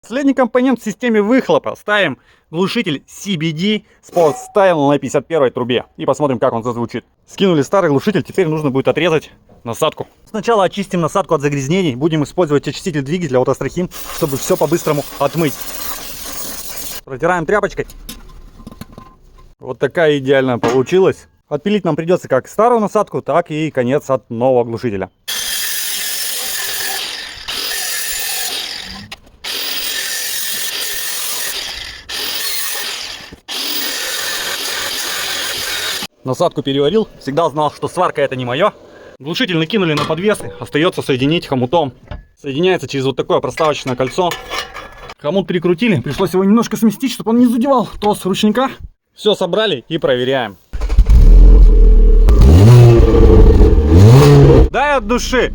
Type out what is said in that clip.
Последний компонент в системе выхлопа. Ставим глушитель CBD Sport Style на 51 трубе. И посмотрим, как он зазвучит. Скинули старый глушитель, теперь нужно будет отрезать насадку. Сначала очистим насадку от загрязнений. Будем использовать очиститель двигателя от Астрахим, чтобы все по-быстрому отмыть. Протираем тряпочкой. Вот такая идеальная получилась. Отпилить нам придется как старую насадку, так и конец от нового глушителя. Насадку переварил, всегда знал, что сварка это не мое. Глушитель накинули на подвесы, остается соединить хомутом. Соединяется через вот такое проставочное кольцо. Хомут прикрутили, пришлось его немножко сместить, чтобы он не задевал трос ручника. Все собрали и проверяем. Дай от души.